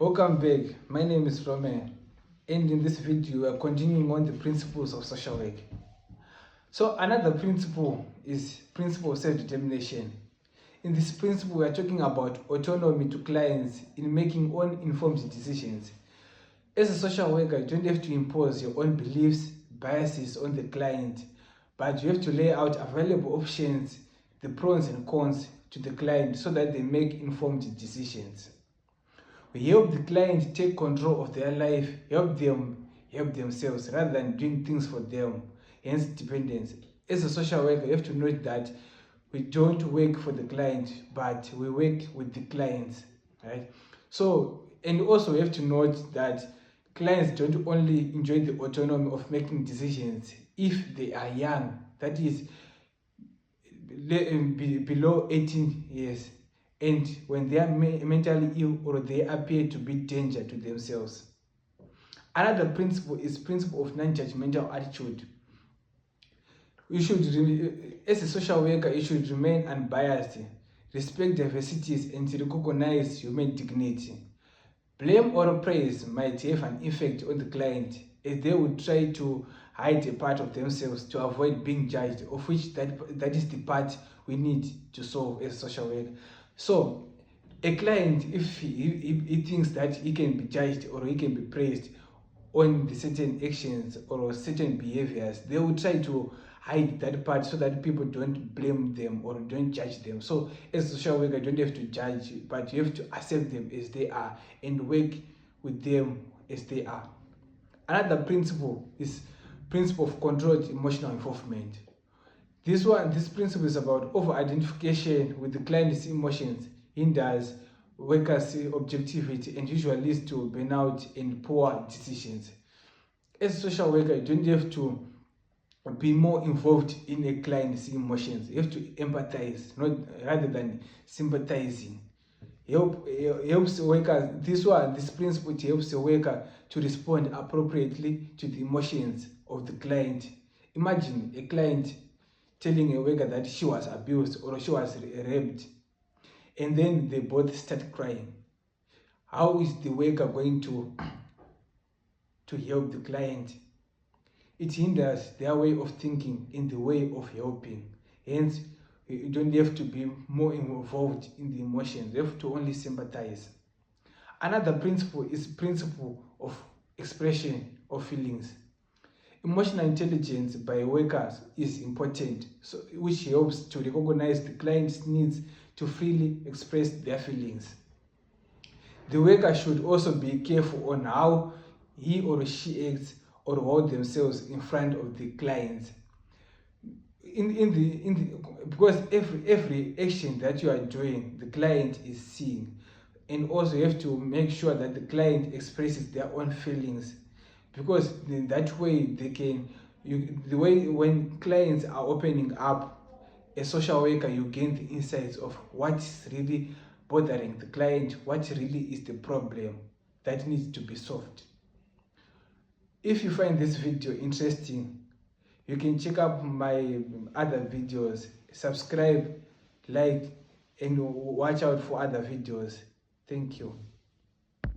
Welcome back. My name is Roman, and in this video we are continuing on the principles of social work. So another principle is principle of self-determination. In this principle we are talking about autonomy to clients in making own informed decisions. As a social worker, you don't have to impose your own beliefs, biases on the client, but you have to lay out available options, the pros and cons to the client so that they make informed decisions. We help the client take control of their life, help them help themselves rather than doing things for them, hence dependence. As a social worker, you have to note that we don't work for the client, but we work with the clients, right? So, and also we have to note that clients don't only enjoy the autonomy of making decisions if they are young, that is below 18 years. And when they are mentally ill or they appear to be danger to themselves. Another principle is principle of non-judgmental attitude. You should, as a social worker, you should remain unbiased, respect diversities, and recognize human dignity. Blame or praise might have an effect on the client, as they would try to hide a part of themselves to avoid being judged, of which that is the part we need to solve as a social worker. So, a client, if he thinks that he can be judged or he can be praised on the certain actions or certain behaviors, they will try to hide that part so that people don't blame them or don't judge them. So, as a social worker, you don't have to judge, but you have to accept them as they are and work with them as they are. Another principle is principle of controlled emotional involvement. This principle is about over-identification with the client's emotions, hinders workers' objectivity, and usually leads to burnout and poor decisions. As a social worker, you don't have to be more involved in a client's emotions. You have to empathize, rather than sympathizing. Helps workers. This principle helps the worker to respond appropriately to the emotions of the client. Imagine a client telling a worker that she was abused or she was raped, and then they both start crying. How is the worker going to help the client? It hinders their way of thinking in the way of helping. Hence, you don't have to be more involved in the emotions. You have to only sympathize. Another principle is principle of expression of feelings. Emotional intelligence by workers is important, which helps to recognize the client's needs to freely express their feelings. The worker should also be careful on how he or she acts or hold themselves in front of the clients. Because every action that you are doing, the client is seeing, and also you have to make sure that the client expresses their own feelings. Because in that way the way when clients are opening up, a social worker, you gain the insights of what's really bothering the client, what really is the problem that needs to be solved. If you find this video interesting, you can check out my other videos, subscribe, like, and watch out for other videos. Thank you.